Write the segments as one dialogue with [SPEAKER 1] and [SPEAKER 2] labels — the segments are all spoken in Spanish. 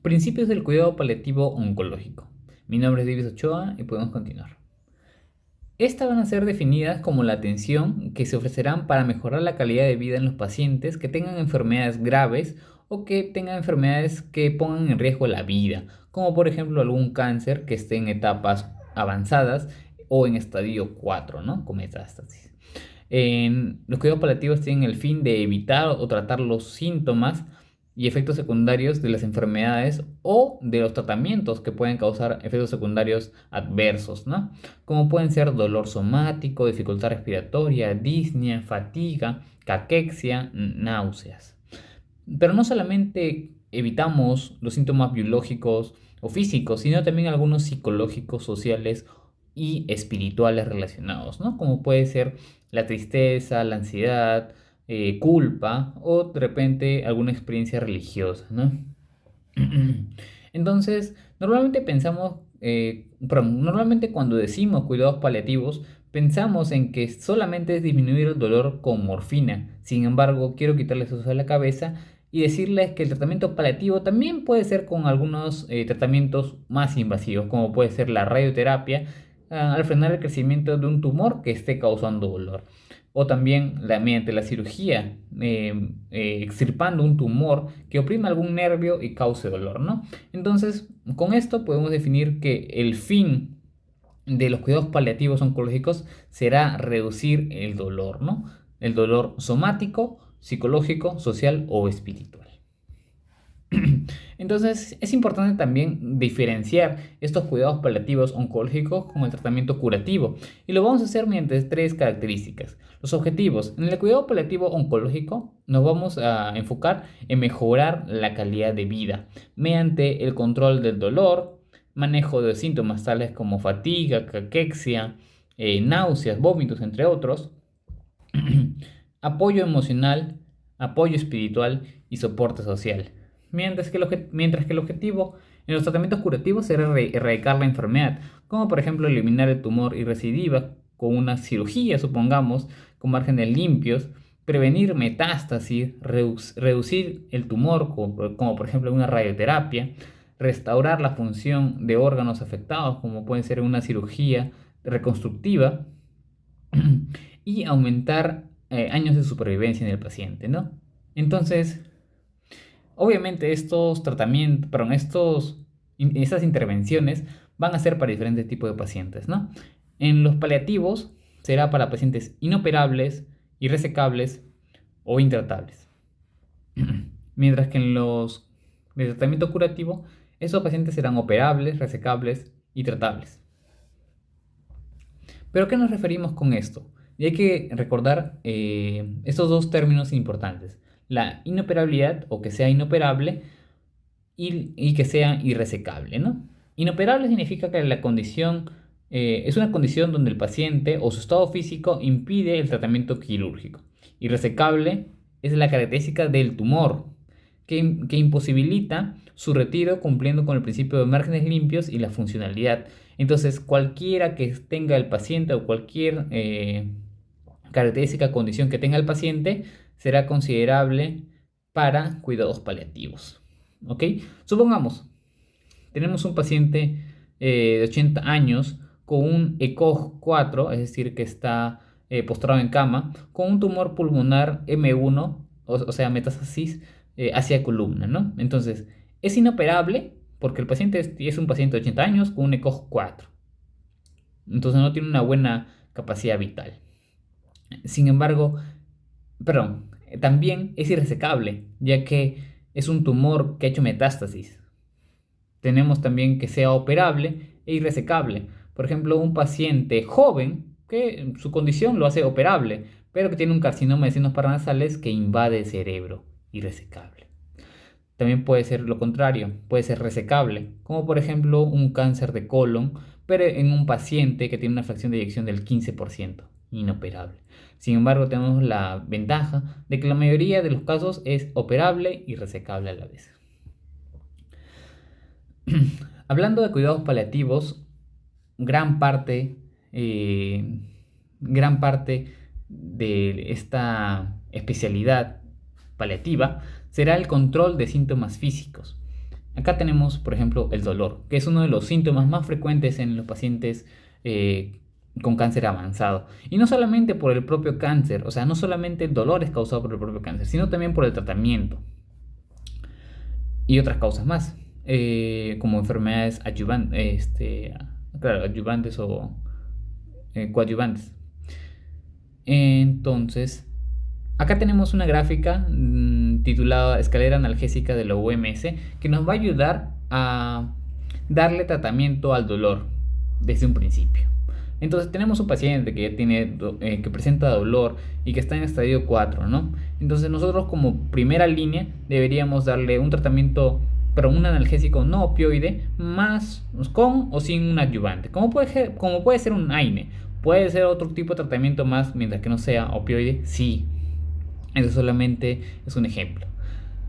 [SPEAKER 1] Principios del cuidado paliativo oncológico. Mi nombre es David Ochoa y podemos continuar. Estas van a ser definidas como la atención que se ofrecerán para mejorar la calidad de vida en los pacientes que tengan enfermedades graves o que tengan enfermedades que pongan en riesgo la vida, como por ejemplo algún cáncer que esté en etapas avanzadas o en estadio 4, ¿no? Con metástasis. Los cuidados paliativos tienen el fin de evitar o tratar los síntomas y efectos secundarios de las enfermedades o de los tratamientos que pueden causar efectos secundarios adversos, ¿no? Como pueden ser dolor somático, dificultad respiratoria, disnea, fatiga, caquexia, náuseas. Pero no solamente evitamos los síntomas biológicos o físicos, sino también algunos psicológicos, sociales y espirituales relacionados, ¿no? Como puede ser la tristeza, la ansiedad, culpa o de repente alguna experiencia religiosa, ¿no? Entonces, normalmente cuando decimos cuidados paliativos, pensamos en que solamente es disminuir el dolor con morfina. Sin embargo, quiero quitarles eso de la cabeza y decirles que el tratamiento paliativo también puede ser con algunos tratamientos más invasivos, como puede ser la radioterapia, al frenar el crecimiento de un tumor que esté causando dolor. O también mediante la cirugía, extirpando un tumor que oprima algún nervio y cause dolor, ¿no? Entonces, con esto podemos definir que el fin de los cuidados paliativos oncológicos será reducir el dolor, ¿no? El dolor somático, psicológico, social o espiritual. Entonces, es importante también diferenciar estos cuidados paliativos oncológicos con el tratamiento curativo, y lo vamos a hacer mediante tres características. Los objetivos. En el cuidado paliativo oncológico nos vamos a enfocar en mejorar la calidad de vida mediante el control del dolor, manejo de síntomas tales como fatiga, caquexia, náuseas, vómitos, entre otros, apoyo emocional, apoyo espiritual y soporte social. Mientras que el objetivo en los tratamientos curativos será erradicar la enfermedad, como por ejemplo eliminar el tumor y recidiva con una cirugía, supongamos, con márgenes limpios, prevenir metástasis, reducir el tumor, como por ejemplo una radioterapia, restaurar la función de órganos afectados, como puede ser una cirugía reconstructiva, y aumentar años de supervivencia en el paciente, ¿no? Entonces, obviamente estos tratamientos, perdón, estas intervenciones van a ser para diferentes tipos de pacientes, ¿no? En los paliativos será para pacientes inoperables, irresecables o intratables. Mientras que en los de tratamiento curativo, esos pacientes serán operables, resecables y tratables. ¿Pero a qué nos referimos con esto? Y hay que recordar estos dos términos importantes. La inoperabilidad o que sea inoperable y que sea irresecable, ¿no? Inoperable significa que la condición es una condición donde el paciente o su estado físico impide el tratamiento quirúrgico. Irresecable es la característica del tumor que imposibilita su retiro cumpliendo con el principio de márgenes limpios y la funcionalidad. Entonces, cualquiera que tenga el paciente o cualquier característica, condición que tenga el paciente será considerable para cuidados paliativos. ¿Ok? Supongamos, tenemos un paciente de 80 años con un ECOG 4, es decir, que está postrado en cama, con un tumor pulmonar M1, o sea, metástasis hacia columna, ¿no? Entonces, es inoperable porque el paciente es un paciente de 80 años con un ECOG 4. Entonces no tiene una buena capacidad vital. Sin embargo, perdón, también es irresecable, ya que es un tumor que ha hecho metástasis. Tenemos también que sea operable e irresecable. Por ejemplo, un paciente joven que su condición lo hace operable, pero que tiene un carcinoma de senos paranasales que invade el cerebro, irresecable. También puede ser lo contrario, puede ser resecable, como por ejemplo un cáncer de colon, pero en un paciente que tiene una fracción de eyección del 15%, inoperable. Sin embargo, tenemos la ventaja de que la mayoría de los casos es operable y resecable a la vez. Hablando de cuidados paliativos, gran parte, eh, gran parte de esta especialidad paliativa será el control de síntomas físicos. Acá tenemos, por ejemplo, el dolor, que es uno de los síntomas más frecuentes en los pacientes con cáncer avanzado. Y no solamente por el propio cáncer, o sea, no solamente el dolor es causado por el propio cáncer, sino también por el tratamiento y otras causas más, como enfermedades adyuvantes o coadyuvantes. Entonces, acá tenemos una gráfica titulada Escalera Analgésica de la OMS que nos va a ayudar a darle tratamiento al dolor desde un principio. Entonces tenemos un paciente que ya que presenta dolor y que está en estadio 4, ¿no? Entonces nosotros como primera línea deberíamos darle un tratamiento, pero un analgésico no opioide, más con o sin un adyuvante, como puede ser un AINE. ¿Puede ser otro tipo de tratamiento más mientras que no sea opioide? Sí. Eso solamente es un ejemplo.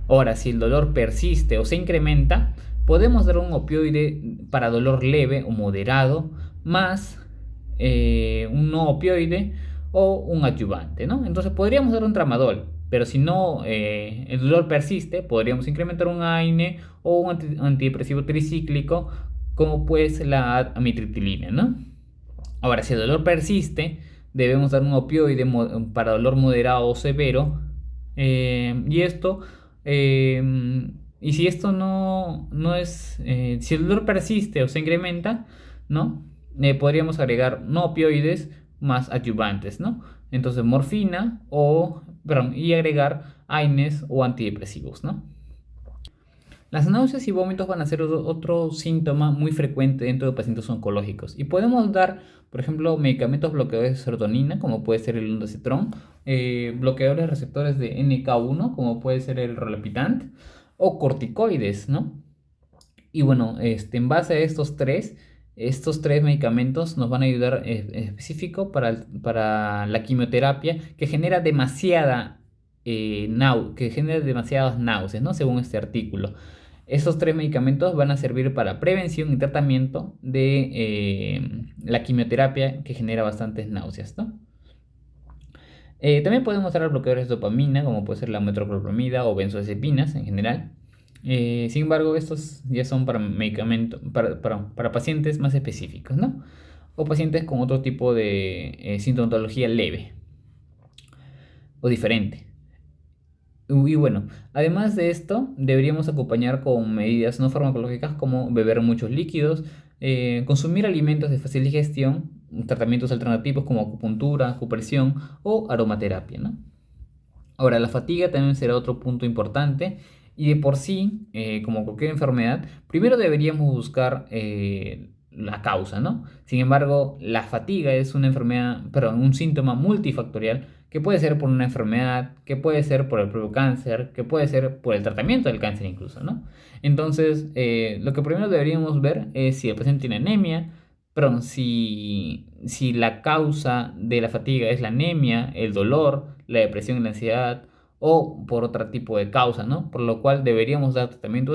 [SPEAKER 1] Ahora, si el dolor persiste o se incrementa, podemos dar un opioide para dolor leve o moderado, más un no opioide o un adyuvante, ¿no? Entonces podríamos dar un tramadol, pero si no el dolor persiste, podríamos incrementar un AINE o un antidepresivo tricíclico, como pues la amitriptilina, ¿no? Ahora, si el dolor persiste, debemos dar un opioide para dolor moderado o severo. Y esto, y si esto no es, si el dolor persiste o se incrementa, ¿no? Podríamos agregar no opioides más adyuvantes, ¿no? Entonces, morfina y agregar AINES o antidepresivos, ¿no? Las náuseas y vómitos van a ser otro síntoma muy frecuente dentro de pacientes oncológicos. Y podemos dar, por ejemplo, medicamentos bloqueadores de serotonina, como puede ser el ondansetron, bloqueadores de receptores de NK1, como puede ser el rolapitant, o corticoides, ¿no? Y bueno, en base a estos tres medicamentos nos van a ayudar específico para la quimioterapia que genera que genera demasiadas náuseas, ¿no? Según este artículo. Estos tres medicamentos van a servir para prevención y tratamiento de la quimioterapia que genera bastantes náuseas, ¿no? También podemos dar bloqueadores de dopamina, como puede ser la metoclopramida o benzodiazepinas en general. Sin embargo, estos ya son para medicamentos, para pacientes más específicos, ¿no? O pacientes con otro tipo de sintomatología leve o diferente. Y bueno, además de esto, deberíamos acompañar con medidas no farmacológicas como beber muchos líquidos, consumir alimentos de fácil digestión, tratamientos alternativos como acupuntura, acupresión o aromaterapia, ¿no? Ahora, la fatiga también será otro punto importante y de por sí, como cualquier enfermedad, primero deberíamos buscar la causa, ¿no? Sin embargo, la fatiga es una enfermedad, perdón, un síntoma multifactorial que puede ser por una enfermedad, que puede ser por el propio cáncer, que puede ser por el tratamiento del cáncer incluso, ¿no? Entonces, lo que primero deberíamos ver es si el paciente tiene anemia, perdón, si la causa de la fatiga es la anemia, el dolor, la depresión y la ansiedad, o por otro tipo de causa, ¿no? Por lo cual deberíamos dar tratamiento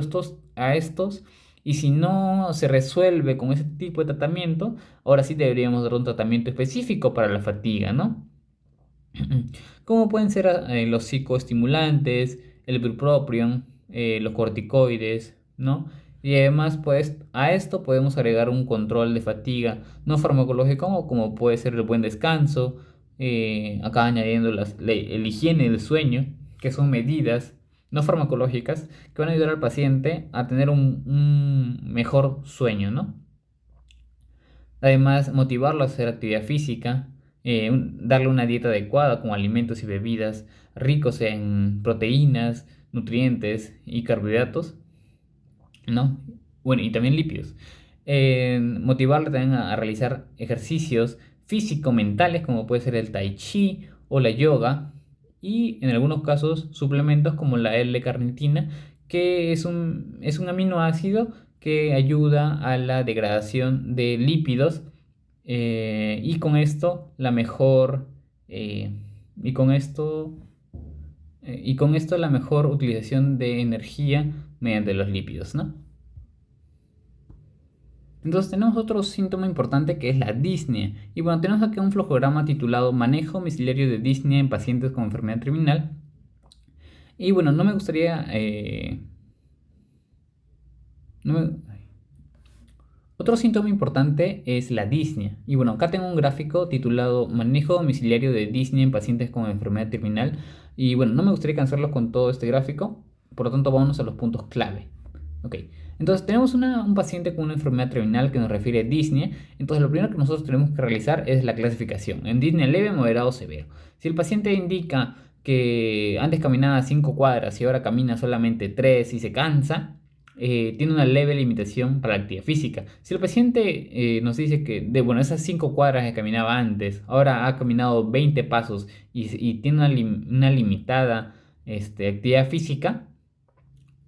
[SPEAKER 1] a estos, y si no se resuelve con ese tipo de tratamiento, ahora sí deberíamos dar un tratamiento específico para la fatiga, ¿no? Como pueden ser los psicoestimulantes, el bupropion, los corticoides, ¿no? Y además, pues, a esto podemos agregar un control de fatiga no farmacológico, como puede ser el buen descanso, acá añadiendo el higiene del sueño, que son medidas no farmacológicas que van a ayudar al paciente a tener un mejor sueño, ¿no? Además, motivarlo a hacer actividad física, darle una dieta adecuada con alimentos y bebidas ricos en proteínas, nutrientes y carbohidratos, ¿no? Bueno, y también lípidos. Motivarle también a realizar ejercicios físico-mentales como puede ser el tai chi o la yoga, y en algunos casos suplementos como la L-carnitina, que es un aminoácido que ayuda a la degradación de lípidos, y con esto la mejor y con esto la mejor utilización de energía mediante los lípidos, ¿no? Entonces tenemos otro síntoma importante que es la disnea. Y bueno, tenemos aquí un flujograma titulado Manejo domiciliario de disnea en pacientes con enfermedad terminal. Y bueno, no me gustaría Otro síntoma importante es la disnea. Y bueno, acá tengo un gráfico titulado Manejo domiciliario de disnea en pacientes con enfermedad terminal. Y bueno, no me gustaría cansarlos con todo este gráfico, por lo tanto vámonos a los puntos clave. Ok, entonces tenemos un paciente con una enfermedad terminal que nos refiere a disnea. Entonces lo primero que nosotros tenemos que realizar es la clasificación en disnea leve, moderado o severo. Si el paciente indica que antes caminaba 5 cuadras y ahora camina solamente 3 y se cansa, tiene una leve limitación para la actividad física. Si el paciente nos dice que de bueno, esas 5 cuadras que caminaba antes, ahora ha caminado 20 pasos y tiene una limitada actividad física,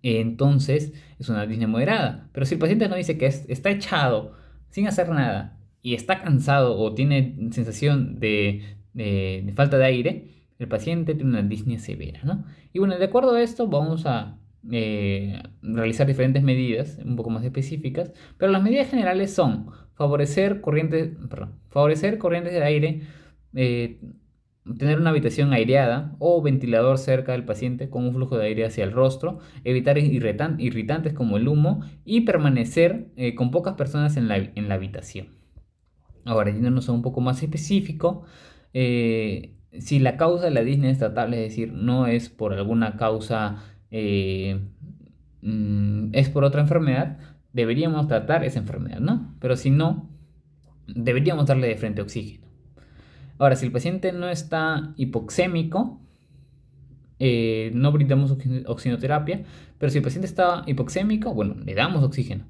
[SPEAKER 1] entonces es una disnea moderada. Pero si el paciente nos dice que está echado sin hacer nada y está cansado o tiene sensación de falta de aire, el paciente tiene una disnea severa, ¿no? Y bueno, de acuerdo a esto vamos a realizar diferentes medidas un poco más específicas, pero las medidas generales son favorecer corrientes de aire, eh, tener una habitación aireada o ventilador cerca del paciente con un flujo de aire hacia el rostro, evitar irritantes como el humo y permanecer con pocas personas en la habitación. Ahora, yéndonos a un poco más específico, si la causa de la disnea es tratable, es decir, no es por alguna causa, es por otra enfermedad, deberíamos tratar esa enfermedad, ¿no? Pero si no, deberíamos darle de frente oxígeno. Ahora, si el paciente no está hipoxémico, no brindamos oxigenoterapia, pero si el paciente está hipoxémico, bueno, le damos oxígeno.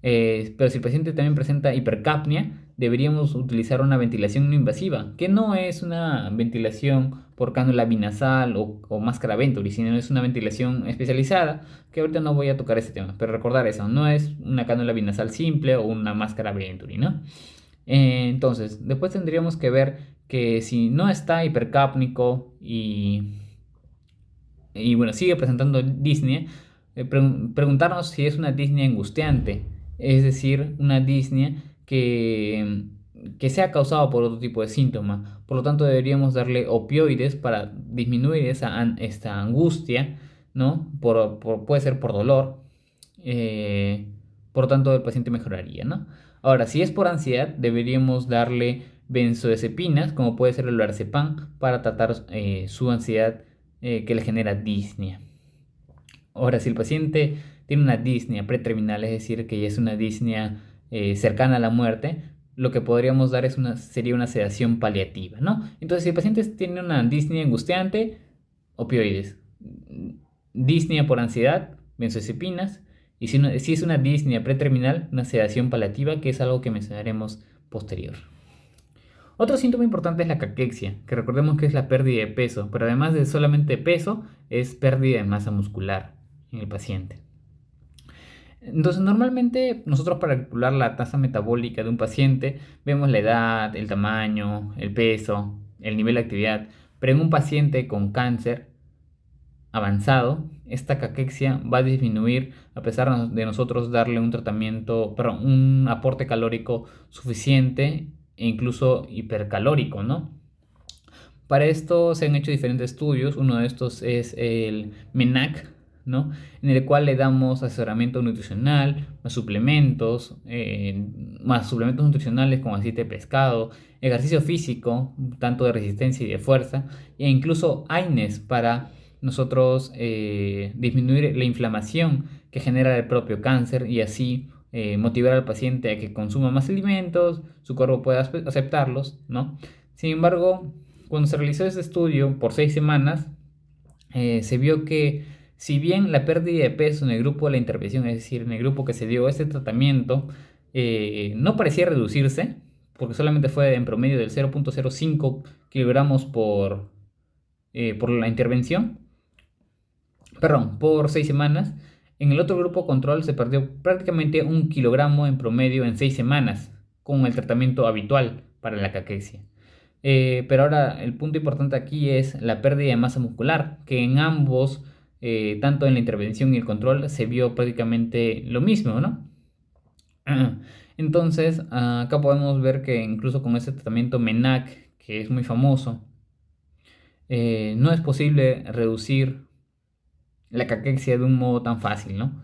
[SPEAKER 1] Pero si el paciente también presenta hipercapnia, deberíamos utilizar una ventilación no invasiva, que no es una ventilación por cánula binasal o máscara Venturi, sino es una ventilación especializada, que ahorita no voy a tocar ese tema, pero recordar eso, no es una cánula binasal simple o una máscara Venturi, ¿no? Entonces, después tendríamos que ver que si no está hipercápnico y bueno, sigue presentando disnea, preguntarnos si es una disnea angustiante, es decir, una disnea que sea causada por otro tipo de síntoma. Por lo tanto, deberíamos darle opioides para disminuir esta angustia, ¿no? Puede ser por dolor, eh, por lo tanto, el paciente mejoraría, ¿no? Ahora, si es por ansiedad, deberíamos darle benzodiazepinas, como puede ser el lorazepam, para tratar su ansiedad que le genera disnea. Ahora, si el paciente tiene una disnea preterminal, es decir, que ya es una disnea cercana a la muerte, lo que podríamos dar sería una sedación paliativa, ¿no? Entonces, si el paciente tiene una disnea angustiante, opioides. Disnea por ansiedad, benzodiazepinas. Y si es una disnea preterminal, una sedación paliativa, que es algo que mencionaremos posterior. Otro síntoma importante es la caquexia, que recordemos que es la pérdida de peso, pero además de solamente peso, es pérdida de masa muscular en el paciente. Entonces, normalmente nosotros para calcular la tasa metabólica de un paciente vemos la edad, el tamaño, el peso, el nivel de actividad, pero en un paciente con cáncer avanzado, esta caquexia va a disminuir a pesar de nosotros darle un tratamiento, perdón, un aporte calórico suficiente e incluso hipercalórico, ¿no? Para esto se han hecho diferentes estudios, uno de estos es el MENAC, ¿no? En el cual le damos asesoramiento nutricional, más suplementos nutricionales como aceite de pescado, ejercicio físico, tanto de resistencia y de fuerza, e incluso AINES para nosotros disminuir la inflamación que genera el propio cáncer y así motivar al paciente a que consuma más alimentos, su cuerpo pueda aceptarlos, ¿no? Sin embargo, cuando se realizó este estudio por 6 semanas, se vio que si bien la pérdida de peso en el grupo de la intervención, es decir, en el grupo que se dio este tratamiento, no parecía reducirse, porque solamente fue en promedio del 0.05 kilogramos por la intervención, perdón, por 6 semanas, en el otro grupo control se perdió prácticamente 1 kilogramo en promedio en 6 semanas, con el tratamiento habitual para la caquexia. Pero ahora el punto importante aquí es la pérdida de masa muscular, que en ambos, tanto en la intervención y el control, se vio prácticamente lo mismo, ¿no? Entonces, acá podemos ver que incluso con este tratamiento MENAC, que es muy famoso, no es posible reducir la caquexia de un modo tan fácil, ¿no?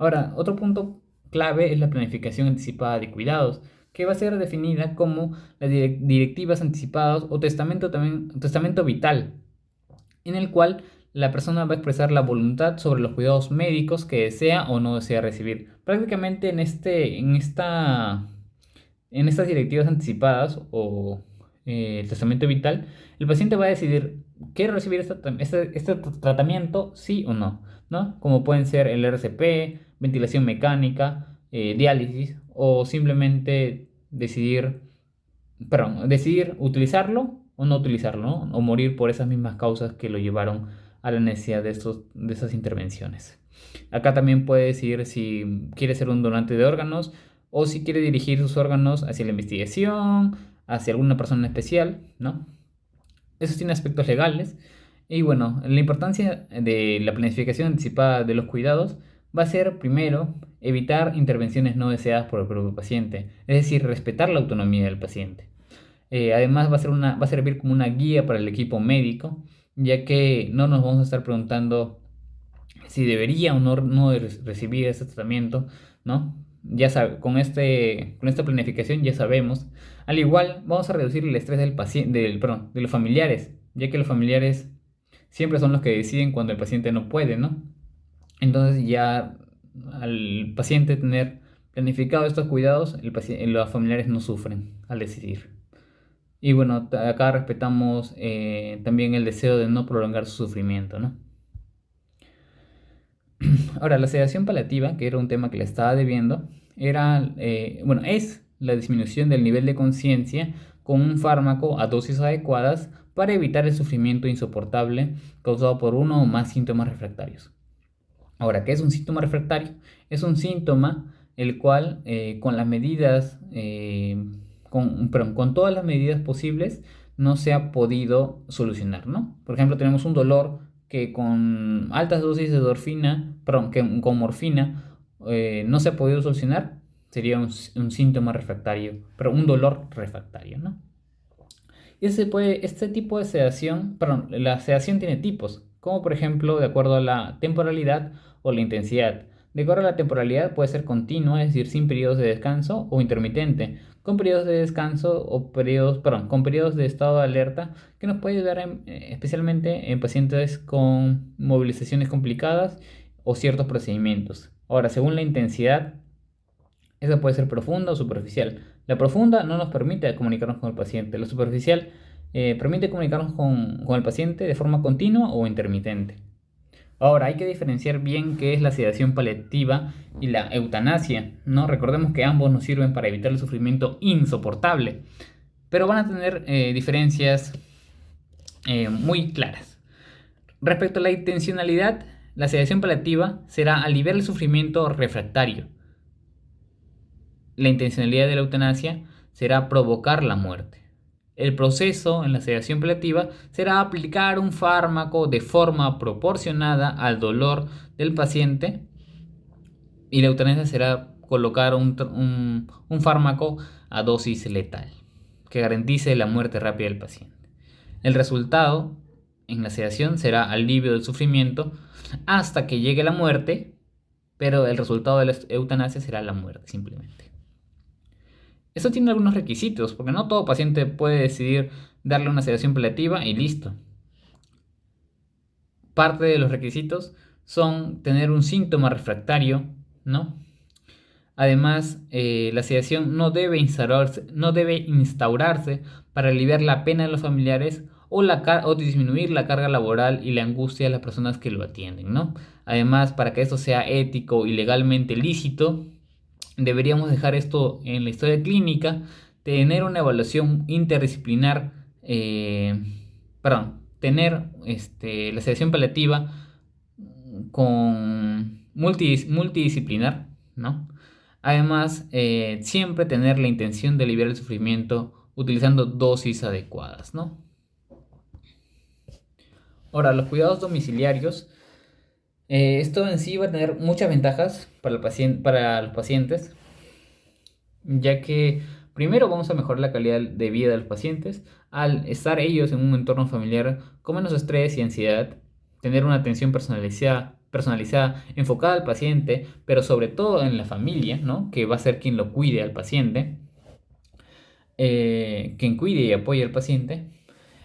[SPEAKER 1] Ahora, otro punto clave es la planificación anticipada de cuidados, que va a ser definida como las directivas anticipadas o testamento vital, en el cual la persona va a expresar la voluntad sobre los cuidados médicos que desea o no desea recibir. Prácticamente en estas directivas anticipadas o el testamento vital, el paciente va a decidir, ¿quiere recibir este tratamiento, sí o no? ¿No? Como pueden ser el RCP, ventilación mecánica, diálisis, o simplemente decidir utilizarlo o no utilizarlo, ¿no? O morir por esas mismas causas que lo llevaron a la necesidad de estas intervenciones. Acá también puede decidir si quiere ser un donante de órganos o si quiere dirigir sus órganos hacia la investigación, hacia alguna persona especial, ¿no? Eso tiene aspectos legales. Y bueno, la importancia de la planificación anticipada de los cuidados va a ser, primero, evitar intervenciones no deseadas por el propio paciente, es decir, respetar la autonomía del paciente. Además, va a servir como una guía para el equipo médico, ya que no nos vamos a estar preguntando si debería o no recibir este tratamiento, ¿no? Con esta planificación ya sabemos. Al igual, vamos a reducir el estrés del paciente, de los familiares, ya que los familiares siempre son los que deciden cuando el paciente no puede, ¿no? Entonces ya al paciente tener planificado estos cuidados, los familiares no sufren al decidir. Y bueno, acá respetamos también el deseo de no prolongar su sufrimiento, ¿no? Ahora, la sedación paliativa, que era un tema que le estaba debiendo, es la disminución del nivel de conciencia con un fármaco a dosis adecuadas para evitar el sufrimiento insoportable causado por uno o más síntomas refractarios. Ahora, ¿qué es un síntoma refractario? Es un síntoma el cual con las medidas, con todas las medidas posibles, no se ha podido solucionar, ¿no? Por ejemplo, tenemos un dolor que con altas dosis de que con morfina no se ha podido solucionar, sería un síntoma refractario, pero un dolor refractario, ¿no? Este tipo de sedación, la sedación tiene tipos, como por ejemplo de acuerdo a la temporalidad o la intensidad. De acuerdo a la temporalidad puede ser continua, es decir, sin periodos de descanso, o intermitente, con periodos de descanso con periodos de estado de alerta, que nos puede ayudar especialmente en pacientes con movilizaciones complicadas o ciertos procedimientos. Ahora, según la intensidad, esa puede ser profunda o superficial. La profunda no nos permite comunicarnos con el paciente. La superficial permite comunicarnos con el paciente de forma continua o intermitente. Ahora, hay que diferenciar bien qué es la sedación paliativa y la eutanasia, ¿no? Recordemos que ambos nos sirven para evitar el sufrimiento insoportable, pero van a tener diferencias muy claras. Respecto a la intencionalidad, la sedación paliativa será aliviar el sufrimiento refractario. La intencionalidad de la eutanasia será provocar la muerte. El proceso en la sedación paliativa será aplicar un fármaco de forma proporcionada al dolor del paciente, y la eutanasia será colocar un fármaco a dosis letal que garantice la muerte rápida del paciente. El resultado en la sedación será alivio del sufrimiento hasta que llegue la muerte, pero el resultado de la eutanasia será la muerte simplemente. Esto tiene algunos requisitos, porque no todo paciente puede decidir darle una sedación paliativa y listo. Parte de los requisitos son tener un síntoma refractario, ¿no? Además, la sedación no debe instaurarse para aliviar la pena de los familiares o disminuir la carga laboral y la angustia de las personas que lo atienden, ¿no? Además, para que esto sea ético y legalmente lícito, deberíamos dejar esto en la historia clínica, tener una evaluación interdisciplinar, tener la sedación paliativa multidisciplinar, ¿no? Además, siempre tener la intención de aliviar el sufrimiento utilizando dosis adecuadas, ¿no? Ahora, los cuidados domiciliarios. Esto en sí va a tener muchas ventajas para los pacientes, ya que primero vamos a mejorar la calidad de vida de los pacientes al estar ellos en un entorno familiar con menos estrés y ansiedad, tener una atención personalizada personalizada, enfocada al paciente, pero sobre todo en la familia, ¿no? Que va a ser quien lo cuide al paciente, quien cuide y apoye al paciente.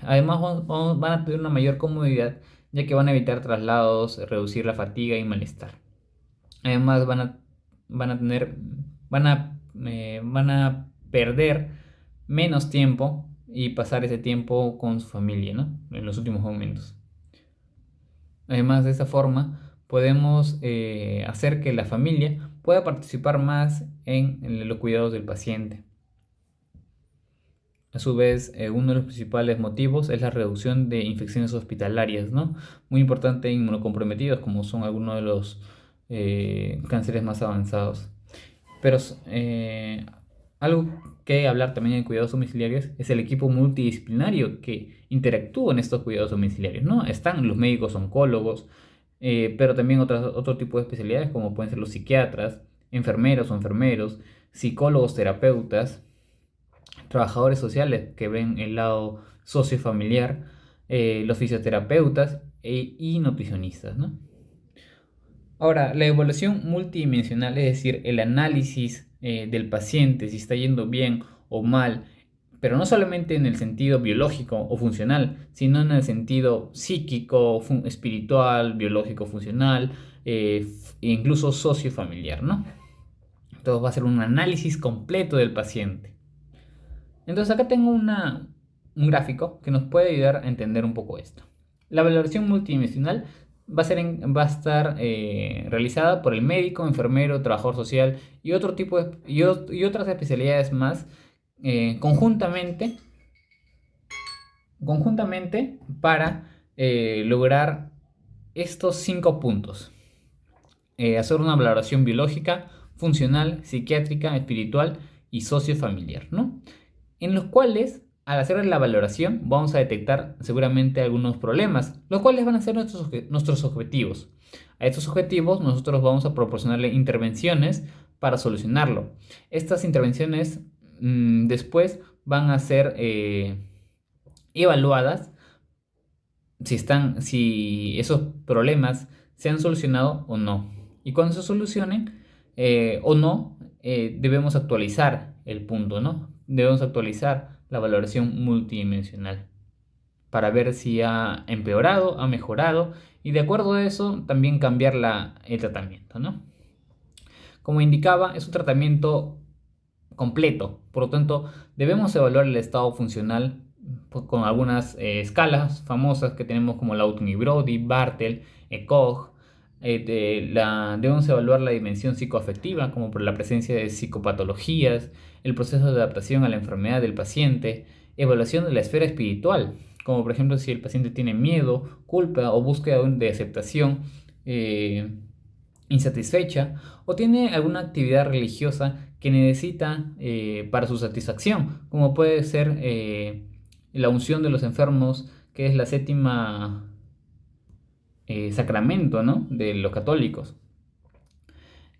[SPEAKER 1] Además, van a tener una mayor comodidad, ya que van a evitar traslados, reducir la fatiga y malestar. Además, van a tener, van a perder menos tiempo y pasar ese tiempo con su familia, ¿no? En los últimos momentos. Además, de esta forma, podemos hacer que la familia pueda participar más en los cuidados del paciente. A su vez, uno de los principales motivos es la reducción de infecciones hospitalarias, ¿no? Muy importante en inmunocomprometidos, como son algunos de los cánceres más avanzados. Pero algo que hablar también en cuidados domiciliarios es el equipo multidisciplinario que interactúa en estos cuidados domiciliarios, ¿no? Están los médicos oncólogos, pero también otro tipo de especialidades como pueden ser los psiquiatras, enfermeros o enfermeros, psicólogos, terapeutas, trabajadores sociales que ven el lado sociofamiliar, los fisioterapeutas y nutricionistas, ¿no? Ahora, la evaluación multidimensional, es decir, el análisis del paciente, si está yendo bien o mal, pero no solamente en el sentido biológico o funcional, sino en el sentido psíquico, espiritual, biológico, funcional, e incluso sociofamiliar, ¿no? Entonces va a ser un análisis completo del paciente. Entonces acá tengo un gráfico que nos puede ayudar a entender un poco esto. La valoración multidimensional va a estar realizada por el médico, enfermero, trabajador social y otro tipo y otras especialidades más conjuntamente para lograr estos 5 puntos. Hacer una valoración biológica, funcional, psiquiátrica, espiritual y sociofamiliar, ¿no? En los cuales, al hacer la valoración, vamos a detectar seguramente algunos problemas, los cuales van a ser nuestros objetivos. A estos objetivos nosotros vamos a proporcionarle intervenciones para solucionarlo. Estas intervenciones después van a ser evaluadas si esos problemas se han solucionado o no. Y cuando se solucionen o no, debemos actualizar el punto, ¿no? Debemos actualizar la valoración multidimensional para ver si ha empeorado, ha mejorado y de acuerdo a eso también cambiar el tratamiento, ¿no? Como indicaba, es un tratamiento completo, por lo tanto debemos evaluar el estado funcional con algunas escalas famosas que tenemos como la Outney-Brody, Bartel, ECOG. Debemos evaluar la dimensión psicoafectiva como por la presencia de psicopatologías, el proceso de adaptación a la enfermedad del paciente, evaluación de la esfera espiritual, como por ejemplo si el paciente tiene miedo, culpa o búsqueda de aceptación insatisfecha o tiene alguna actividad religiosa que necesita para su satisfacción, como puede ser la unción de los enfermos, que es la séptima sacramento, ¿no? De los católicos.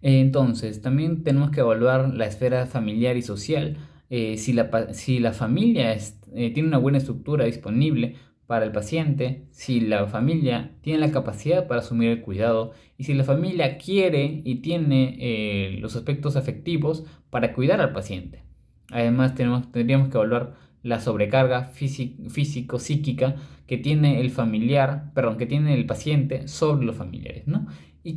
[SPEAKER 1] Entonces, también tenemos que evaluar la esfera familiar y social. Si la familia tiene una buena estructura disponible para el paciente, si la familia tiene la capacidad para asumir el cuidado y si la familia quiere y tiene los aspectos afectivos para cuidar al paciente. Además, tendríamos que evaluar la sobrecarga físico-psíquica que tiene que tiene el paciente sobre los familiares, ¿no? ¿Y en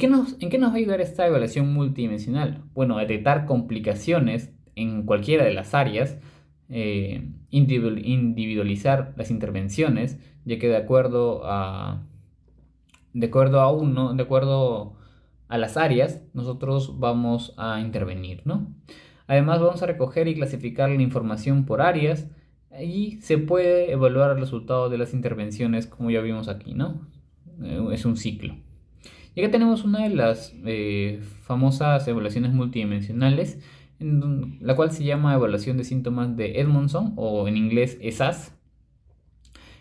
[SPEAKER 1] qué nos va a ayudar esta evaluación multidimensional? Bueno, a detectar complicaciones en cualquiera de las áreas, individualizar las intervenciones, ya que de acuerdo a las áreas, nosotros vamos a intervenir, ¿no? Además, vamos a recoger y clasificar la información por áreas y se puede evaluar el resultado de las intervenciones, como ya vimos aquí, ¿no? Es un ciclo. Y acá tenemos una de las famosas evaluaciones multidimensionales, la cual se llama evaluación de síntomas de Edmondson o en inglés ESAS,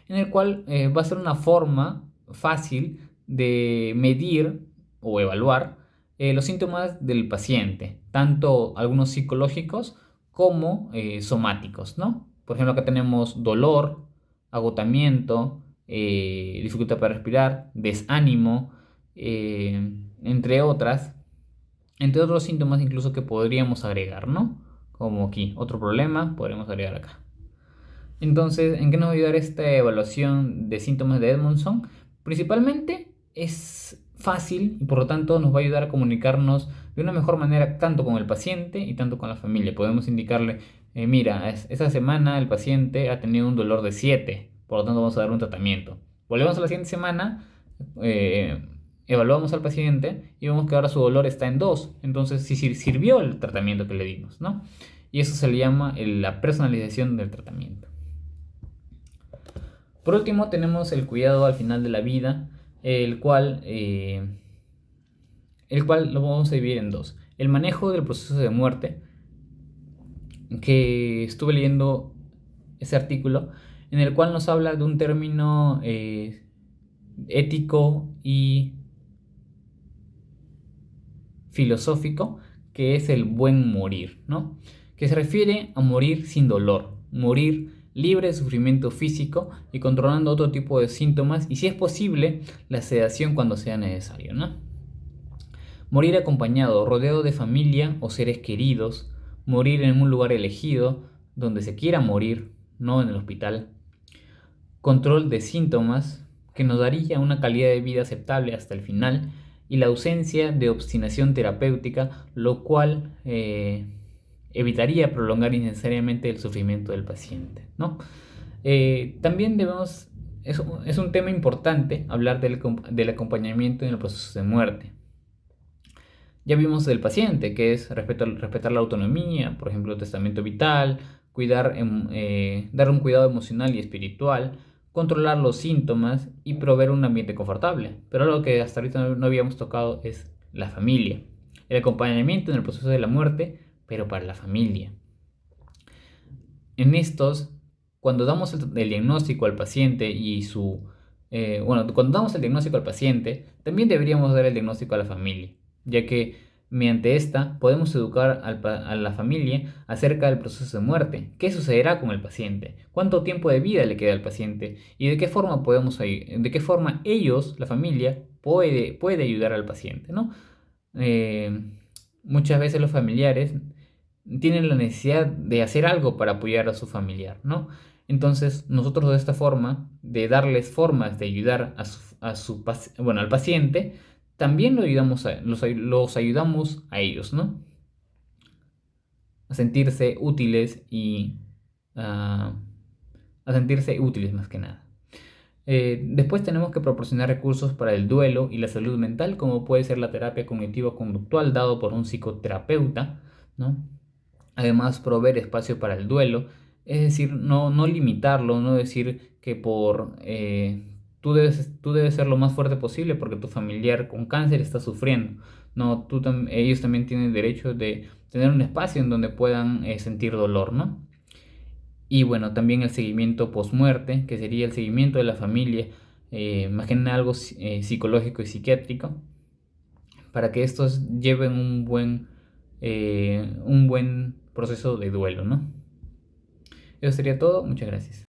[SPEAKER 1] en el cual va a ser una forma fácil de medir o evaluar los síntomas del paciente, tanto algunos psicológicos como somáticos, ¿no? Por ejemplo, acá tenemos dolor, agotamiento, dificultad para respirar, desánimo, entre otras, entre otros síntomas incluso que podríamos agregar, ¿no? Como aquí, otro problema, podríamos agregar acá. Entonces, ¿en qué nos va a ayudar esta evaluación de síntomas de Edmondson? Principalmente es fácil y por lo tanto nos va a ayudar a comunicarnos de una mejor manera tanto con el paciente y tanto con la familia. Podemos indicarle, mira, esta semana el paciente ha tenido un dolor de 7, por lo tanto vamos a dar un tratamiento. Volvemos a la siguiente semana, eh, evaluamos al paciente y vemos que ahora su dolor está en 2. Entonces, sí sirvió el tratamiento que le dimos, ¿no? Y eso se le llama la personalización del tratamiento. Por último, tenemos el cuidado al final de la vida, el cual lo vamos a dividir en dos. El manejo del proceso de muerte, que estuve leyendo ese artículo, en el cual nos habla de un término ético y filosófico, que es el buen morir, ¿no? Que se refiere a morir sin dolor, morir libre de sufrimiento físico y controlando otro tipo de síntomas y, si es posible, la sedación cuando sea necesario, ¿no? Morir acompañado, rodeado de familia o seres queridos, morir en un lugar elegido, donde se quiera morir, no en el hospital. Control de síntomas, que nos daría una calidad de vida aceptable hasta el final, y la ausencia de obstinación terapéutica, lo cual evitaría prolongar innecesariamente el sufrimiento del paciente, ¿no? También debemos, es un tema importante hablar del acompañamiento en el proceso de muerte. Ya vimos del paciente, que es respetar la autonomía, por ejemplo, el testamento vital, dar un cuidado emocional y espiritual, controlar los síntomas y proveer un ambiente confortable. Pero algo que hasta ahorita no habíamos tocado es la familia. El acompañamiento en el proceso de la muerte, pero para la familia. En estos, cuando damos el diagnóstico al paciente cuando damos el diagnóstico al paciente, también deberíamos dar el diagnóstico a la familia, ya que mediante esta podemos educar a la familia acerca del proceso de muerte, qué sucederá con el paciente, cuánto tiempo de vida le queda al paciente y de qué forma ellos, la familia, puede ayudar al paciente, ¿no? Eh, Muchas veces los familiares tienen la necesidad de hacer algo para apoyar a su familiar, ¿no? Entonces, nosotros de esta forma, de darles formas de ayudar al paciente, también los ayudamos a ellos, ¿no? A sentirse útiles ah, a sentirse útiles más que nada. Después tenemos que proporcionar recursos para el duelo y la salud mental, como puede ser la terapia cognitivo-conductual dado por un psicoterapeuta, ¿no? Además, proveer espacio para el duelo, es decir, no limitarlo, no decir que tú debes ser lo más fuerte posible porque tu familiar con cáncer está sufriendo. No, ellos también tienen derecho de tener un espacio en donde puedan sentir dolor, ¿no? Y bueno, también el seguimiento post-muerte, que sería el seguimiento de la familia, más que nada algo psicológico y psiquiátrico, para que estos lleven un buen proceso de duelo, ¿no? Eso sería todo, muchas gracias.